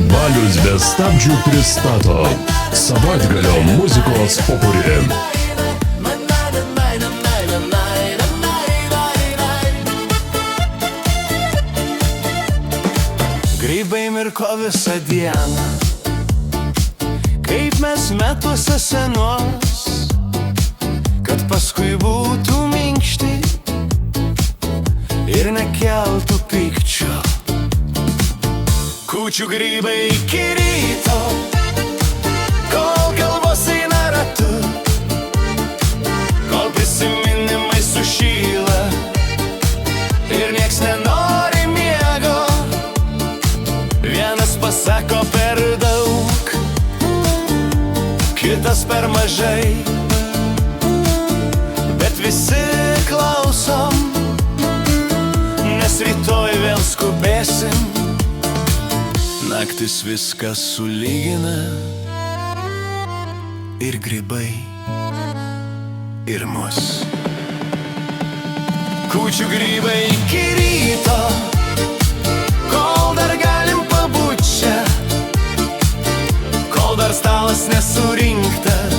Balius be stabdžių pristato savaitgalio muzikos popuri. Grybai mirko visą dieną, kaip mes metuose senos, kad paskui būtų minkšti ir nekeltų pykčio. Kūčių grybai iki ryto, kol galvos eina ratu, kol prisiminimai sušyla ir nieks nenori miego. Vienas pasako per daug, kitas per mažai, bet visi klausom, nes rytoj vėl skubėsim. Naktis viską sulygina, ir grybai, ir mus. Kūčių grybai iki ryto, kol dar galim pabūt čia, kol dar stalas nesurinktas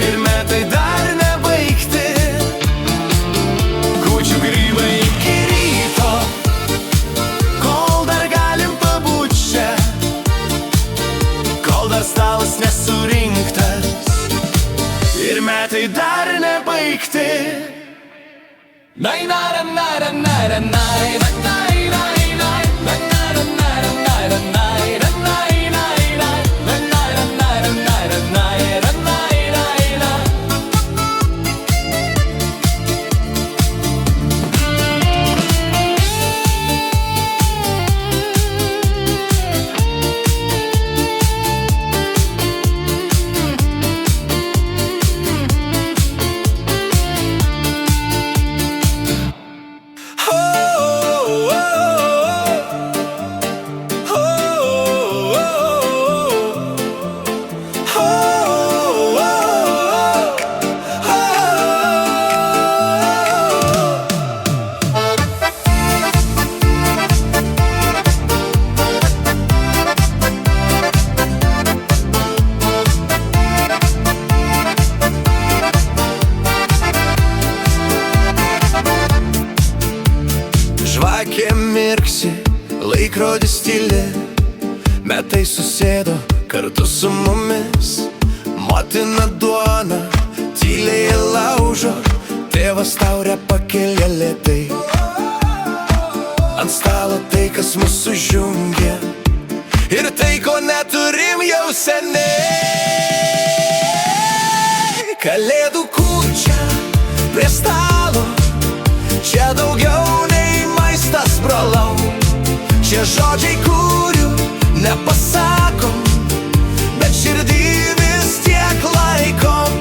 ir metai dar nebaigti. Kūčių grybai iki ryto, kol dar galim pabūt čia, kol dar stalas nesurinktas ir metai dar nebaigti. Žvakė mirksi, laikrodis tyli, metai susėdo kartu su mumis. Motina duona tyliai laužo, tėvas taurę pakelia lėtai. Ant stalo tai, kas mus sujungia, ir tai, ko neturim jau seniai. Kalėdų kūčia prie stalo, čia daugiau nei maistas, brolau. Šie žodžiai, kurių nepasakom, bet širdį vis tiek laikom.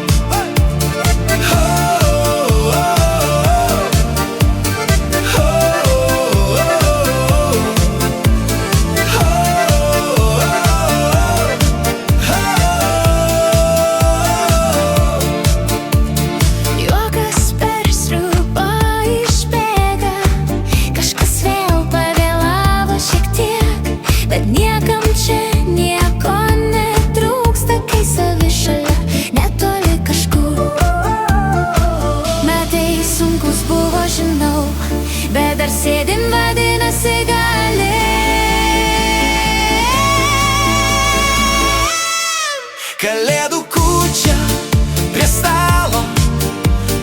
Bet dar sėdim, vadinasi, gali. Kalėdų kūčia prie stalo,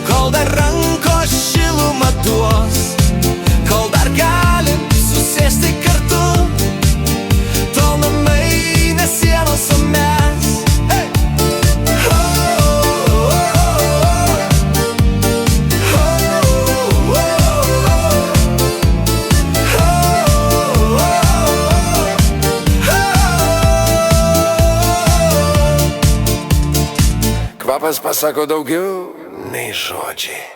kol dar rankos šilumą duos, kol dar galim susėsti kartu, tol namai ne sienos, o mes. Kvapas pasako daugiau nei žodžiai.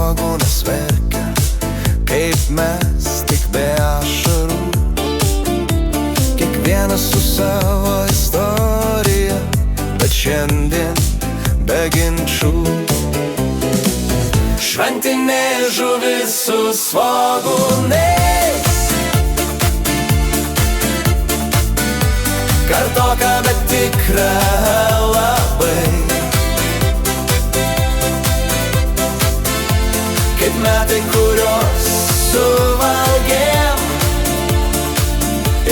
svogūnas verkia, kaip mes tik be ašarų. Kiekvienas su savo istorija, bet šiandien be ginčių. Šventinė žuvis su svogūnais, kartoka, bet tikra labai. Kaip metai, kurios suvalgėm,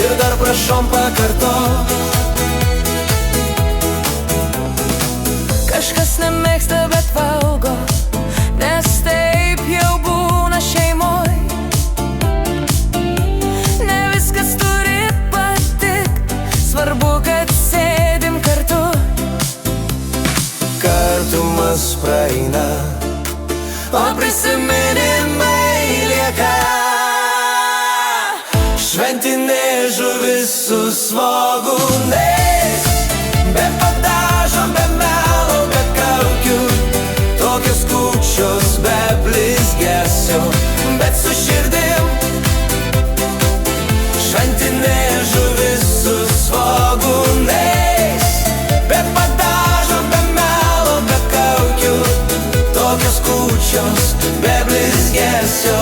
ir dar prašom pakartot. Kažkas nemėgsta, bet valgo, nes taip jau būna šeimoj. Ne viskas turi patikt, svarbu, kad sėdim kartu. Kartumas praeina, o prisiminimai lieka. Šventinė žuvis su svogūnais, be padažo, be melo, be kaukių, tokios kūčios be blizgesio, bet su širdim. Šventinė žuvis su svogūnais, be padažo, be melo, be kaukių, tokios kūčios be blizgesio.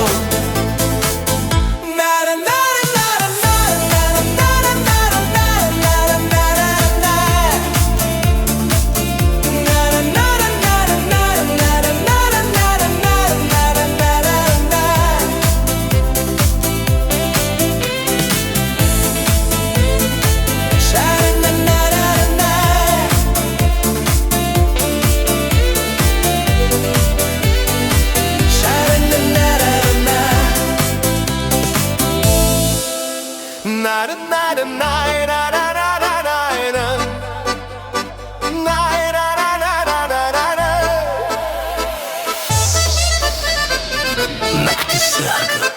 Naktis serga,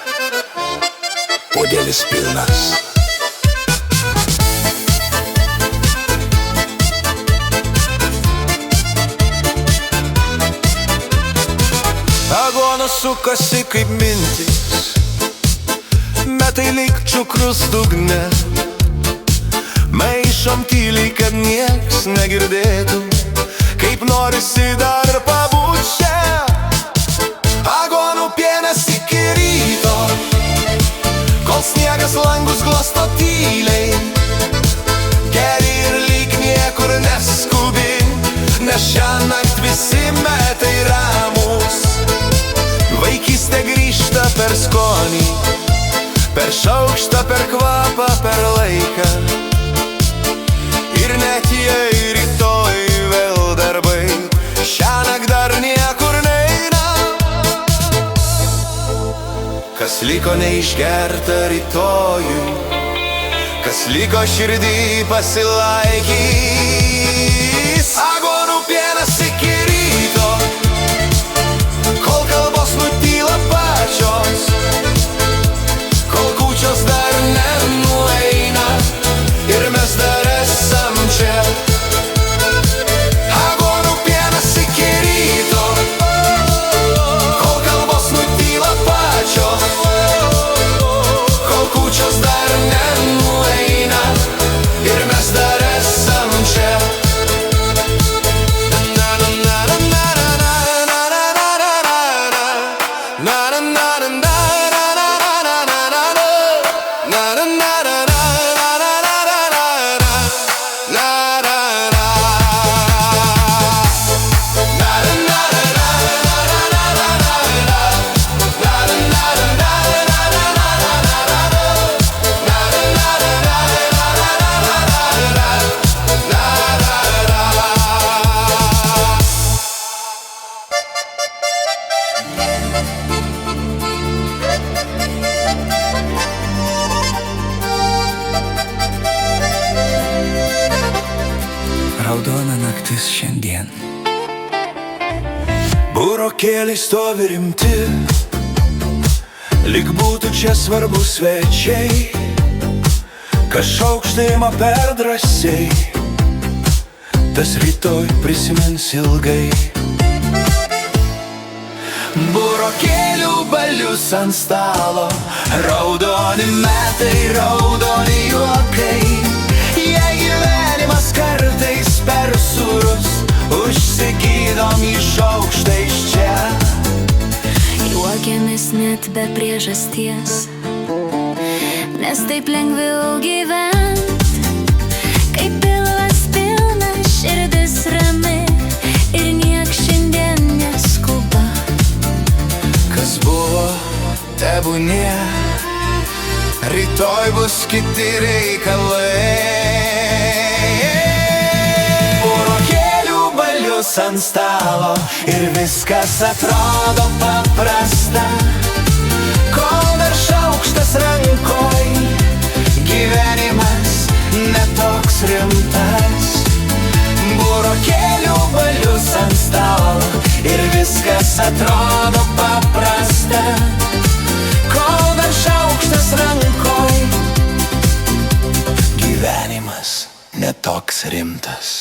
puodelis pilnas. Aguonas sukasi kaip mintys, metai lyg cukrus dugne. Maišom tyliai, kad nieks negirdėtų, kaip norisi dar pabūt čia. Aguonų pienas iki ryto, kol sniegas langus glosto tyliai. Geri ir lyg niekur neskubi, nes šiąnakt visi metai ramus. Vaikystė grįžta per skonį, per šaukštą, per kvapą, per laiką. Ir net jei rytoj vėl darbai, šiąnakt dar niekur neina. Kas liko neišgerta rytojui, kas liko širdį pasilaikys. Aguonų pienas iki ryto, kol kalbos nutyla pačios, kol kūčios dar nenueina ir mes dar esam čia. Aguonų pienas iki ryto, kol kalbos nutyla pačios, kol kūčios dar nenueina ir mes dar esam čia. Raudona naktis šiandien. Burokėliai stovi rimti, lyg būtų čia svarbus svečiai. Kas šaukštą ima per drąsiai, tas rytoj prisimins ilgai. Burokėliai burokėlių balius ant stalo, raudoni metai, raudoni juokai. Jei gyvenimas kartais per sūrus, užsigydom į šaukštą iš čia. Juokiamės net be priežasties, nes taip lengviau gyvent. Kai pilvas pilnas, širdis rami ir nieks šiandien neskuba. Kas buvo, tebūnie, rytoj bus kiti reikalai. Burokėlių balius ant stalo ir viskas atrodo paprasta, kol dar šaukštas rankoj, gyvenimas netoks rimtas. Burokėlių balius ant stalo ir viskas atrodo paprasta, kol dar šaukštas rankoj, gyvenimas netoks rimtas.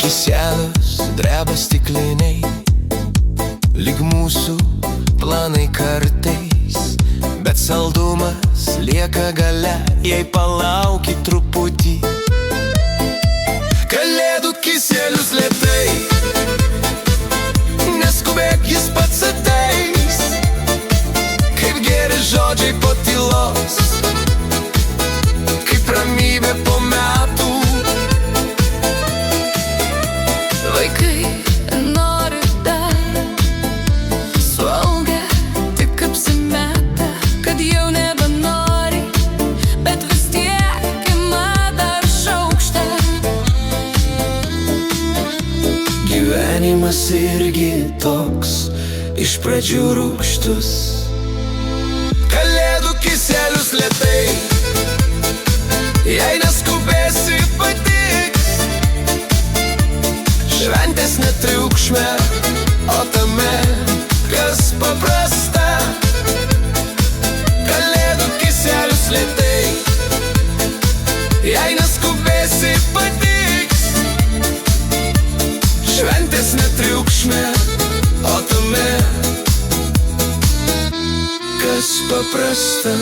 Kiselius dreba stikliniai, lyg mūsų planai kartais, bet saldumas lieka gale, jei palauki truputį. Kalėdų kiselius lėtai, neskubėk, jis pats ateis, kaip geri žodžiai po tylos, kaip ramybė po metų. Vaikai nori dar, suaugę tik apsimetę, kad jau nebenori, bet vis tiek ima dar šaukštą. Gyvenimas irgi toks, iš pradžių rūgštus. Kalėdų kiselius lėtai, jei neskubėsi patiks. Šventės netriukšme, o tame, kas paprasta. Kalėdų kiselius lėtai, jei neskubėsi patiks. Šventės netriukšme, o tame, kas paprasta.